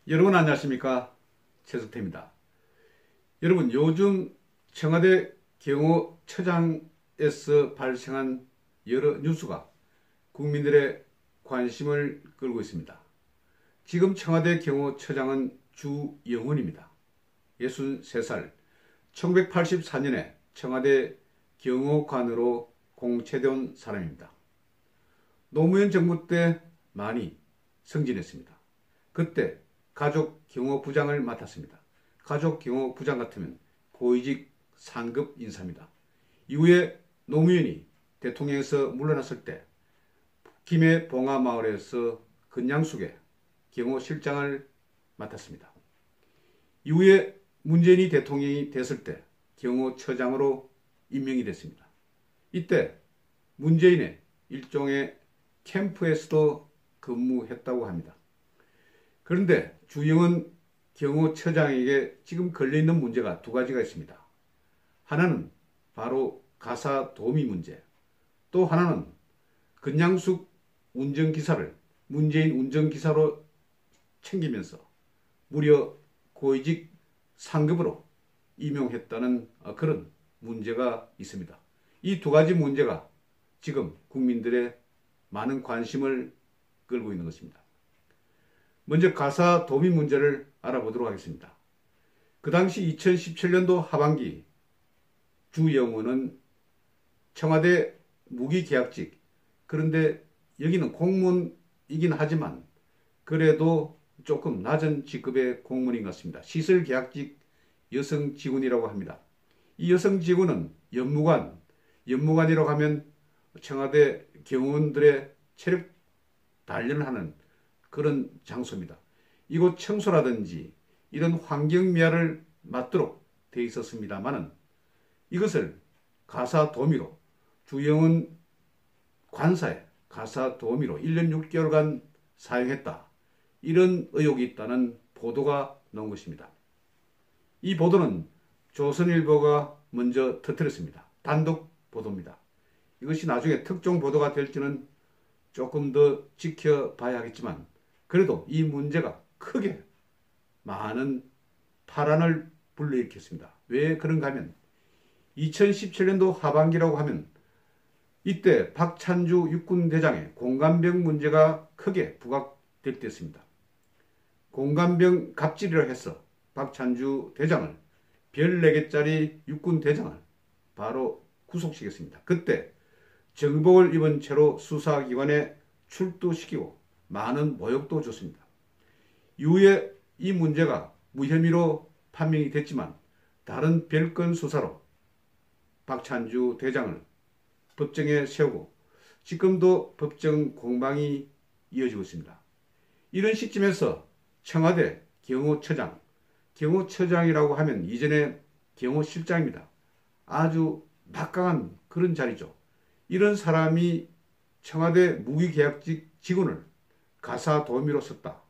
여러분 안녕하십니까? 최석태입니다. 여러분 요즘 청와대 경호처장에서 발생한 여러 뉴스가 국민들의 관심을 끌고 있습니다. 지금 청와대 경호처장은 주영훈입니다. 63살, 1984년에 청와대 경호관으로 공채된 사람입니다. 노무현 정부 때 많이 승진했습니다. 그때 가족경호부장을 맡았습니다. 가족경호부장 같으면 고위직 상급 인사입니다. 이후에 노무현이 대통령에서 물러났을 때 김해 봉화마을에서 근양숙의 경호실장을 맡았습니다. 이후에 문재인이 대통령이 됐을 때 경호처장으로 임명이 됐습니다. 이때 문재인의 일종의 캠프에서도 근무했다고 합니다. 그런데 주영훈 경호처장에게 지금 걸려있는 문제가 두 가지가 있습니다. 하나는 바로 가사 도우미 문제, 또 하나는 근양숙 운전기사를 문재인 운전기사로 챙기면서 무려 고위직 상급으로 임용했다는 그런 문제가 있습니다. 이 두 가지 문제가 지금 국민들의 많은 관심을 끌고 있는 것입니다. 먼저 가사 도우미 문제를 알아보도록 하겠습니다. 그 당시 2017년도 하반기 주영훈은 청와대 무기계약직, 그런데 여기는 공무원이긴 하지만 그래도 조금 낮은 직급의 공무원인 것 같습니다. 시설계약직 여성직원이라고 합니다. 이 여성직원은 연무관이라고 하면 청와대 경호원들의 체력 단련을 하는 그런 장소입니다. 이곳 청소라든지 이런 환경미화를 맡도록 되어 있었습니다만은 이것을 가사도우미로 주영훈 관사에 가사도우미로 1년 6개월간 사용했다. 이런 의혹이 있다는 보도가 나온 것입니다. 이 보도는 조선일보가 먼저 터뜨렸습니다. 단독 보도입니다. 이것이 나중에 특종 보도가 될지는 조금 더 지켜봐야 하겠지만 그래도 이 문제가 크게 많은 파란을 불러일으켰습니다. 왜 그런가 하면 2017년도 하반기라고 하면 이때 박찬주 육군대장의 공감병 문제가 크게 부각될 때였습니다. 공감병 갑질이라 해서 박찬주 대장을 별 4개짜리 육군대장을 바로 구속시켰습니다. 그때 정복을 입은 채로 수사기관에 출두시키고 많은 모욕도 줬습니다. 이후에 이 문제가 무혐의로 판명이 됐지만 다른 별건 수사로 박찬주 대장을 법정에 세우고 지금도 법정 공방이 이어지고 있습니다. 이런 시점에서 청와대 경호처장이라고 하면 이전에 경호실장입니다. 아주 막강한 그런 자리죠. 이런 사람이 청와대 무기계약직 직원을 가사도우미로 썼다.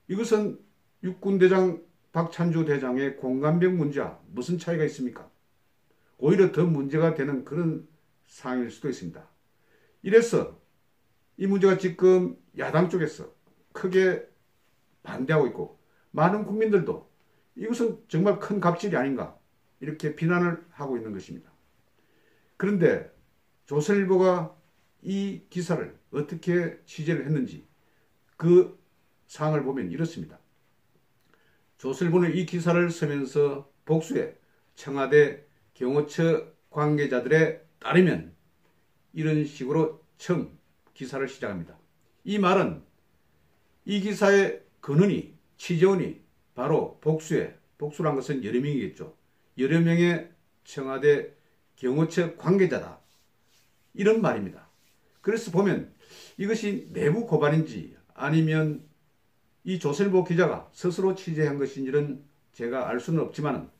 이것은 육군대장 박찬주 대장의 공감병 문제와 무슨 차이가 있습니까? 오히려 더 문제가 되는 그런 상황일 수도 있습니다. 이래서 이 문제가 지금 야당 쪽에서 크게 반대하고 있고 많은 국민들도 이것은 정말 큰 갑질이 아닌가 이렇게 비난을 하고 있는 것입니다. 그런데 조선일보가 이 기사를 어떻게 취재를 했는지 그 사항을 보면 이렇습니다. 조선일보는 이 기사를 쓰면서 복수에 청와대 경호처 관계자들에 따르면 이런 식으로 처음 기사를 시작합니다. 이 말은 이 기사의 근원이 취재원이 바로 복수란 것은 여러 명이겠죠. 여러 명의 청와대 경호처 관계자다. 이런 말입니다. 그래서 보면 이것이 내부 고발인지 아니면 이 조선일보 기자가 스스로 취재한 것인지는 제가 알 수는 없지만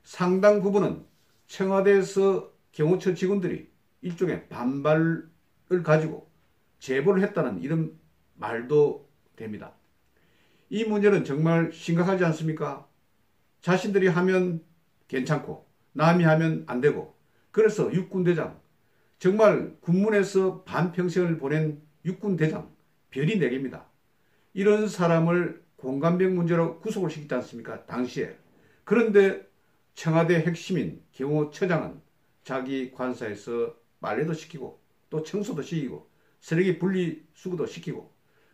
상당 부분은 청와대에서 경호처 직원들이 일종의 반발을 가지고 제보를 했다는 이런 말도 됩니다. 이 문제는 정말 심각하지 않습니까? 자신들이 하면 괜찮고 남이 하면 안 되고 그래서 육군대장 정말 군문에서 반평생을 보낸 육군대장 별이 4개입니다. 이런 사람을 공감병 문제로 구속을 시키지 않습니까? 당시에. 그런데 청와대 핵심인 경호처장은 자기 관사에서 빨래도 시키고 또 청소도 시키고 쓰레기 분리수거도 시키고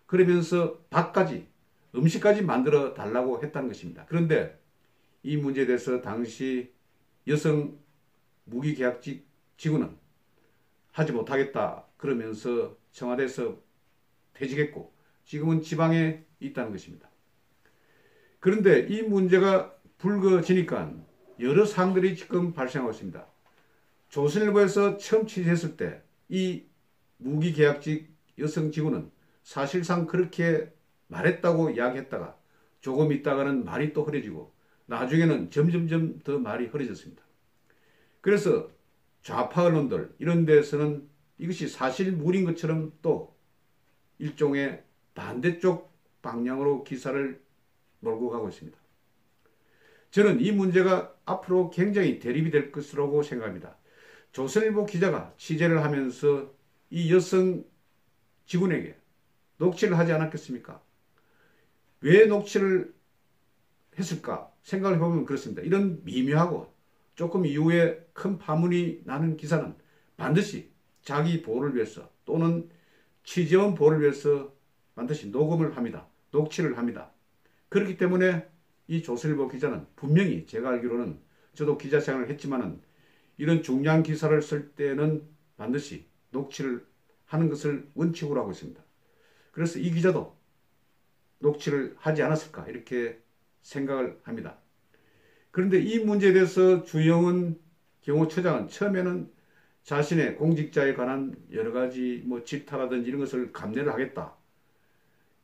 그러면서 밥까지 음식까지 만들어 달라고 했다는 것입니다. 그런데 이 문제에 대해서 당시 여성 무기계약직 직원은 하지 못하겠다 그러면서 청와대에서 퇴직했고 지금은 지방에 있다는 것입니다. 그런데 이 문제가 불거지니까 여러 사항들이 지금 발생하고 있습니다. 조선일보에서 처음 취재했을 때 이 무기계약직 여성 직원은 사실상 그렇게 말했다고 이야기했다가 조금 있다가는 말이 또 흐려지고 나중에는 점점점 더 말이 흐려졌습니다. 그래서 좌파 언론들 이런 데서는 이것이 사실무리인 것처럼 또 일종의 반대쪽 방향으로 기사를 몰고 가고 있습니다. 저는 이 문제가 앞으로 굉장히 대립이 될 것이라고 생각합니다. 조선일보 기자가 취재를 하면서 이 여성 직원에게 녹취를 하지 않았겠습니까? 왜 녹취를 했을까 생각을 해보면 그렇습니다. 이런 미묘하고 조금 이후에 큰 파문이 나는 기사는 반드시 자기 보호를 위해서 또는 취재원 보호를 위해서 반드시 녹음을 합니다. 녹취를 합니다. 그렇기 때문에 이 조선일보 기자는 분명히 제가 알기로는 저도 기자 생활을 했지만은 이런 중요한 기사를 쓸 때는 반드시 녹취를 하는 것을 원칙으로 하고 있습니다. 그래서 이 기자도 녹취를 하지 않았을까 이렇게 생각을 합니다. 그런데 이 문제에 대해서 주영은 경호처장은 처음에는 자신의 공직자에 관한 여러 가지 질타라든지 이런 것을 감내를 하겠다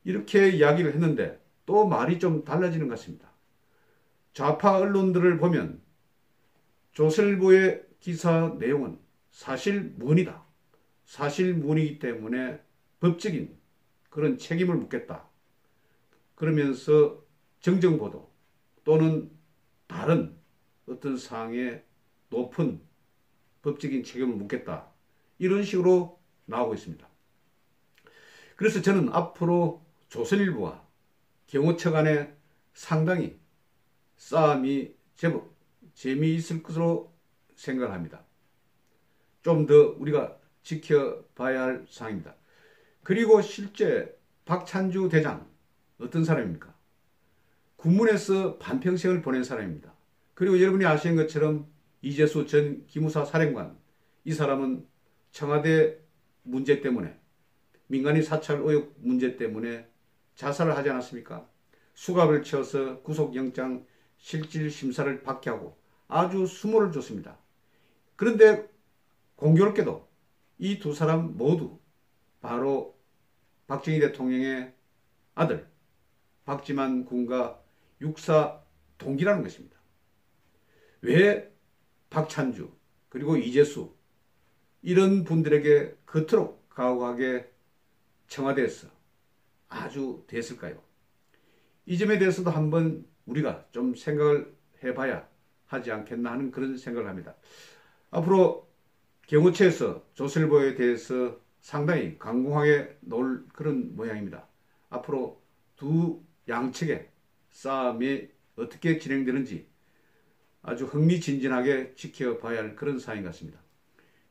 이렇게 이야기를 했는데 또 말이 좀 달라지는 것 같습니다. 좌파 언론들을 보면 조선일보의 기사 내용은 사실무근이다. 사실무근이기 때문에 법적인 그런 책임을 묻겠다. 그러면서 정정보도 또는 다른 어떤 사항에 높은 법적인 책임을 묻겠다. 이런 식으로 나오고 있습니다. 그래서 저는 앞으로 조선일보와 경호처 간에 상당히 싸움이 제법 재미있을 것으로 생각을 합니다. 좀 더 우리가 지켜봐야 할 사항입니다. 그리고 실제 박찬주 대장 어떤 사람입니까? 군문에서 반평생을 보낸 사람입니다. 그리고 여러분이 아시는 것처럼 이재수 전 기무사 사령관 이 사람은 청와대 문제 때문에 민간인 사찰 의혹 문제 때문에 자살을 하지 않았습니까? 수갑을 채워서 구속영장 실질심사를 받게 하고 아주 수모를 줬습니다. 그런데 공교롭게도 이 두 사람 모두 바로 박정희 대통령의 아들 박지만 군과 육사 동기라는 것입니다. 왜 박찬주 그리고 이재수 이런 분들에게 그토록 가혹하게 청와대에서 아주 됐을까요? 이 점에 대해서도 한번 우리가 좀 생각을 해봐야 하지 않겠나 하는 그런 생각을 합니다. 앞으로 경호처에서 조선일보에 대해서 상당히 강공하게 놓을 그런 모양입니다. 앞으로 두 양측의 싸움이 어떻게 진행되는지 아주 흥미진진하게 지켜봐야 할 그런 사안인 것 같습니다.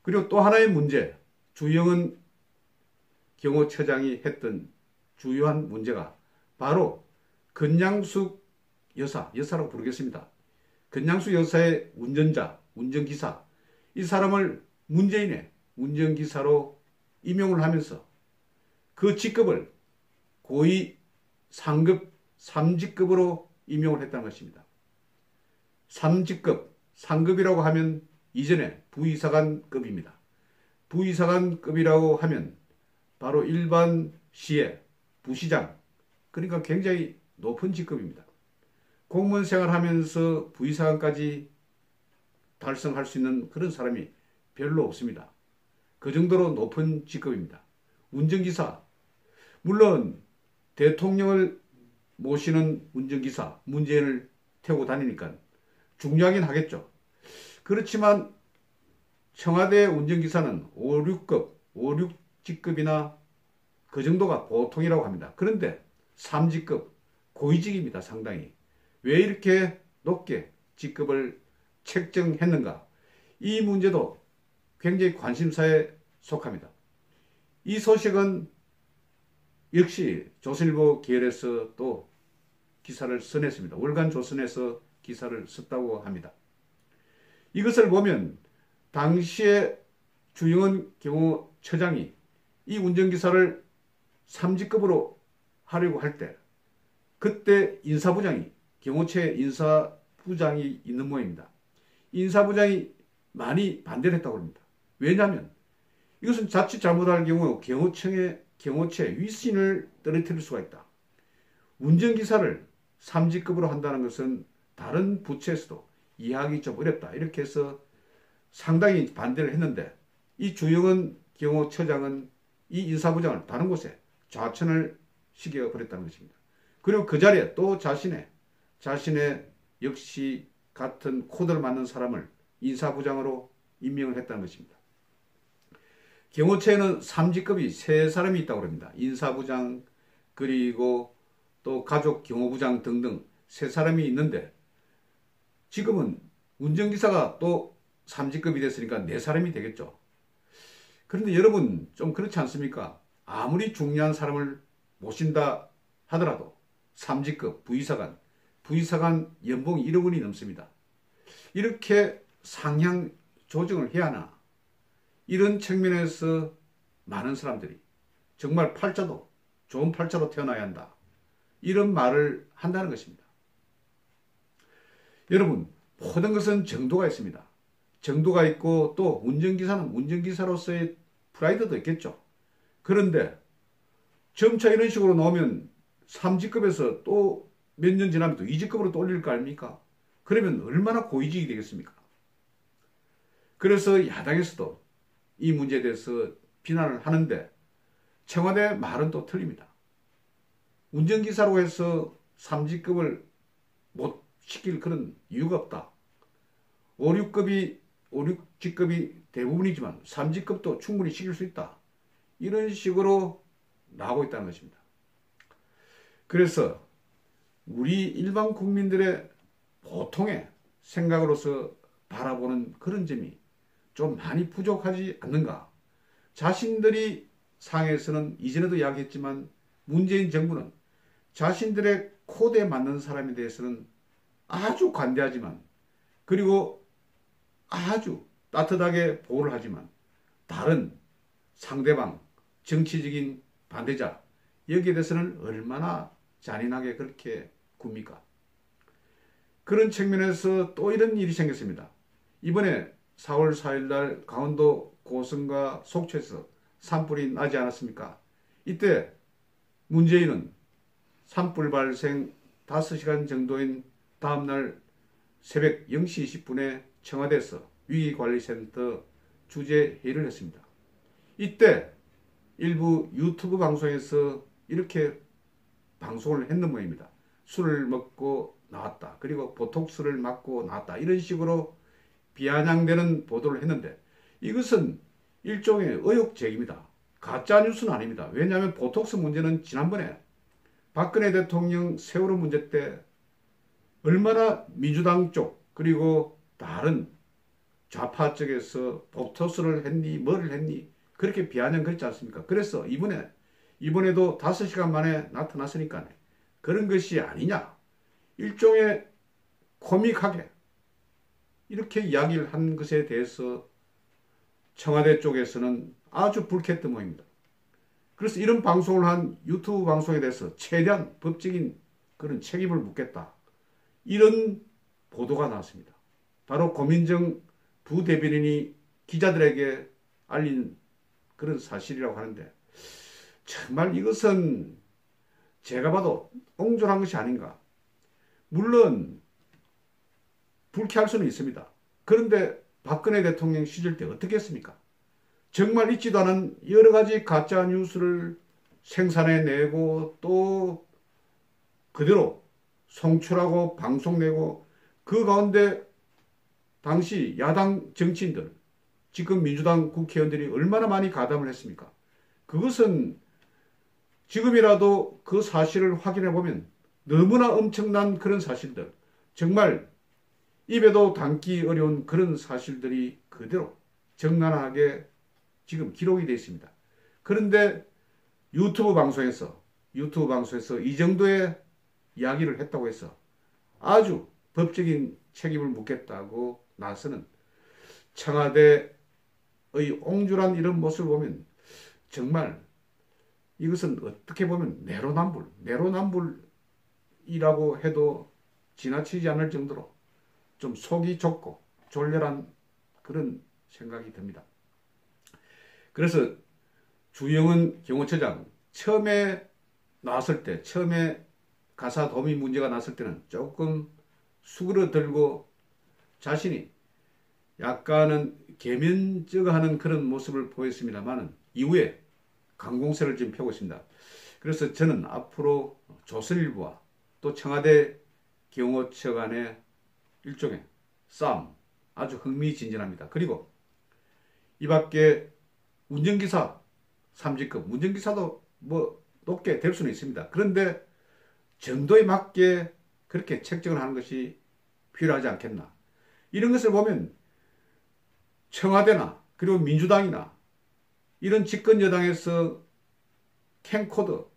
그리고 또 하나의 문제, 주영은 경호처장이 했던 주요한 문제가 바로 건양숙 여사라고 부르겠습니다. 건양숙 여사의 운전자, 운전기사, 이 사람을 문재인의 운전기사로 임용을 하면서 그 직급을 고위 상급 3직급으로 임용을 했다는 것입니다. 3직급, 상급이라고 하면 이전에 부의사관급입니다. 부의사관급이라고 하면 바로 일반 시의 부시장, 그러니까 굉장히 높은 직급입니다. 공무원 생활하면서 부의사관까지 달성할 수 있는 그런 사람이 별로 없습니다. 그 정도로 높은 직급입니다. 운전기사, 물론 대통령을 모시는 운전기사, 문재인을 태우고 다니니까 중요하긴 하겠죠. 그렇지만 청와대 운전기사는 5, 6급, 5, 6직급이나 그 정도가 보통이라고 합니다. 그런데 3직급, 고위직입니다. 상당히. 왜 이렇게 높게 직급을 책정했는가? 이 문제도 굉장히 관심사에 속합니다. 이 소식은 역시 조선일보 계열에서 또 기사를 써냈습니다. 월간 조선에서 기사를 썼다고 합니다. 이것을 보면 당시에 주영은 경호처장이 이 운전기사를 3직급으로 하려고 할 때 그때 인사부장이 경호처에 인사부장이 있는 모양입니다. 인사부장이 많이 반대를 했다고 합니다. 왜냐하면 이것은 자칫 잘못할 경우 경호처의 위신을 떨어뜨릴 수가 있다. 운전기사를 3직급으로 한다는 것은 다른 부처에서도 이해하기 좀 어렵다. 이렇게 해서 상당히 반대를 했는데 이 주영은 경호처장은 이 인사부장을 다른 곳에 좌천을 시켜버렸다는 것입니다. 그리고 그 자리에 또 자신의 역시 같은 코드를 맞는 사람을 인사부장으로 임명을 했다는 것입니다. 경호처에는 3직급이 3사람이 있다고 합니다. 인사부장 그리고 또 가족 경호부장 등등 3사람이 있는데 지금은 운전기사가 또 3직급이 됐으니까 4사람이 되겠죠. 그런데 여러분 좀 그렇지 않습니까? 아무리 중요한 사람을 모신다 하더라도 3직급 부의사관 연봉이 1억 원이 넘습니다. 이렇게 상향 조정을 해야 하나? 이런 측면에서 많은 사람들이 정말 팔자도 좋은 팔자로 태어나야 한다. 이런 말을 한다는 것입니다. 여러분 모든 것은 정도가 있습니다. 정도가 있고 또 운전기사는 운전기사로서의 프라이드도 있겠죠. 그런데 점차 이런 식으로 나오면 3직급에서 또 몇 년 지나면 또 2직급으로 또 올릴 거 아닙니까? 그러면 얼마나 고위직이 되겠습니까? 그래서 야당에서도 이 문제에 대해서 비난을 하는데 청와대 말은 또 틀립니다. 운전기사로 해서 3직급을 못 시킬 그런 이유가 없다. 5, 6직급이 대부분이지만 3직급도 충분히 시킬 수 있다. 이런 식으로 나오고 있다는 것입니다. 그래서 우리 일반 국민들의 보통의 생각으로서 바라보는 그런 점이 좀 많이 부족하지 않는가. 자신들이 상에서는 이전에도 이야기했지만 문재인 정부는 자신들의 코드에 맞는 사람에 대해서는 아주 관대하지만 그리고 아주 따뜻하게 보호를 하지만 다른 상대방 정치적인 반대자 여기에 대해서는 얼마나 잔인하게 그렇게 굽니까? 그런 측면에서 또 이런 일이 생겼습니다. 이번에 4월 4일 날 강원도 고성과 속초에서 산불이 나지 않았습니까? 이때 문재인은 산불 발생 5시간 정도인 다음날 새벽 0시 20분에 청와대에서 위기관리센터 주재 회의를 했습니다. 이때 일부 유튜브 방송에서 이렇게 방송을 했는 모양입니다. 술을 먹고 나왔다. 그리고 보톡스를 맞고 나왔다. 이런 식으로 비아냥되는 보도를 했는데 이것은 일종의 의혹제기입니다. 가짜뉴스는 아닙니다. 왜냐하면 보톡스 문제는 지난번에 박근혜 대통령 세월호 문제 때 얼마나 민주당 쪽 그리고 다른 좌파 쪽에서 보톡스를 했니 뭐를 했니 그렇게 비아냥거렸지 않습니까? 그래서 이번에도 5시간 만에 나타났으니까 그런 것이 아니냐. 일종의 코믹하게 이렇게 이야기를 한 것에 대해서 청와대 쪽에서는 아주 불쾌했던 모양입니다. 그래서 이런 방송을 한 유튜브 방송에 대해서 최대한 법적인 그런 책임을 묻겠다. 이런 보도가 나왔습니다. 바로 고민정 부대변인이 기자들에게 알린 그런 사실이라고 하는데 정말 이것은 제가 봐도 옹졸한 것이 아닌가. 물론 불쾌할 수는 있습니다. 그런데 박근혜 대통령 시절 때 어떻게 했습니까? 정말 있지도 않은 여러 가지 가짜 뉴스를 생산해내고 또 그대로 송출하고 방송내고 그 가운데 당시 야당 정치인들 지금 민주당 국회의원들이 얼마나 많이 가담을 했습니까? 그것은 지금이라도 그 사실을 확인해 보면 너무나 엄청난 그런 사실들, 정말 입에도 담기 어려운 그런 사실들이 그대로 적나라하게 지금 기록이 되어 있습니다. 그런데 유튜브 방송에서 이 정도의 이야기를 했다고 해서 아주 법적인 책임을 묻겠다고 나서는 청와대의 옹졸한 이런 모습을 보면 정말 이것은 어떻게 보면 내로남불이라고 해도 지나치지 않을 정도로 좀 속이 좁고 졸렬한 그런 생각이 듭니다. 그래서 주영은 경호처장 처음에 가사 도미 문제가 났을 때는 조금 수그러들고 자신이 약간은 개면쩍어하는 그런 모습을 보였습니다만 이후에 강공세를 지금 펴고 있습니다. 그래서 저는 앞으로 조선일보와 또 청와대 경호처 간의 일종의 싸움 아주 흥미진진합니다. 그리고 이 밖에 운전기사 3직급 운전기사도 뭐 높게 될 수는 있습니다. 그런데 정도에 맞게 그렇게 책정을 하는 것이 필요하지 않겠나. 이런 것을 보면 청와대나 그리고 민주당이나 이런 집권 여당에서 캠코더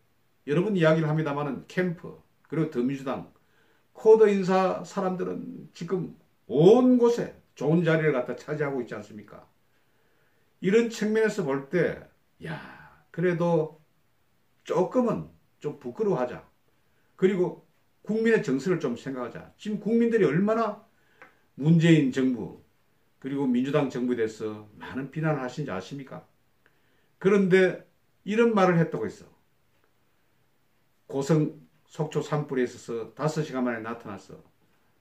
여러 번 이야기를 합니다만은 캠프 그리고 더민주당 코더 인사 사람들은 지금 온 곳에 좋은 자리를 갖다 차지하고 있지 않습니까? 이런 측면에서 볼 때, 그래도 조금은 좀 부끄러워하자. 그리고 국민의 정서를 좀 생각하자. 지금 국민들이 얼마나 문재인 정부, 그리고 민주당 정부에 대해서 많은 비난을 하신지 아십니까? 그런데 이런 말을 했다고 했어. 고성 속초 산불에 있어서 5시간 만에 나타나서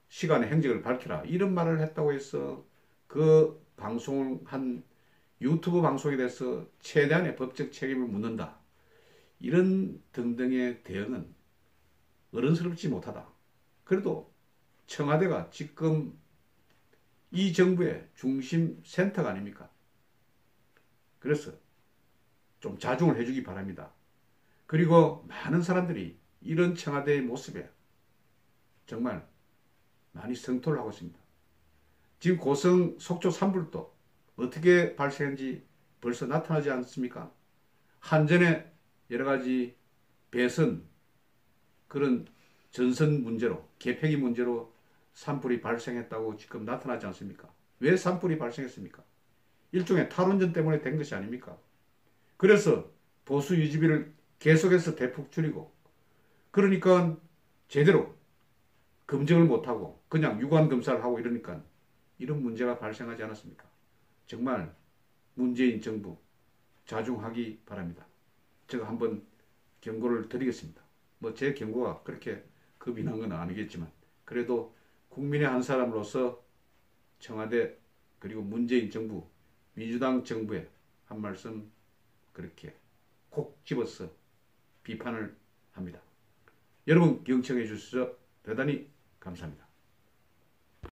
시간의 행적을 밝혀라. 이런 말을 했다고 해서 그 방송을 한 유튜브 방송에 대해서 최대한의 법적 책임을 묻는다. 이런 등등의 대응은 어른스럽지 못하다. 그래도 청와대가 지금 이 정부의 중심 센터가 아닙니까? 그래서 좀 자중을 해주기 바랍니다. 그리고 많은 사람들이 이런 청와대의 모습에 정말 많이 성토를 하고 있습니다. 지금 고성 속초 산불도 어떻게 발생한지 벌써 나타나지 않습니까? 한전의 여러 가지 배선 그런 전선 문제로 개폐기 문제로 산불이 발생했다고 지금 나타나지 않습니까? 왜 산불이 발생했습니까? 일종의 탈원전 때문에 된 것이 아닙니까? 그래서 보수 유지비를 계속해서 대폭 줄이고 그러니까 제대로 검증을 못하고 그냥 유관 검사를 하고 이러니까 이런 문제가 발생하지 않았습니까? 정말 문재인 정부 자중하기 바랍니다. 제가 한번 경고를 드리겠습니다. 뭐 제 경고가 그렇게 겁이 난 건 아니겠지만 그래도 국민의 한 사람으로서 청와대 그리고 문재인 정부 민주당 정부에 한 말씀 그렇게 콕 집어서 비판을 합니다. 여러분 경청해 주셔서 대단히 감사합니다.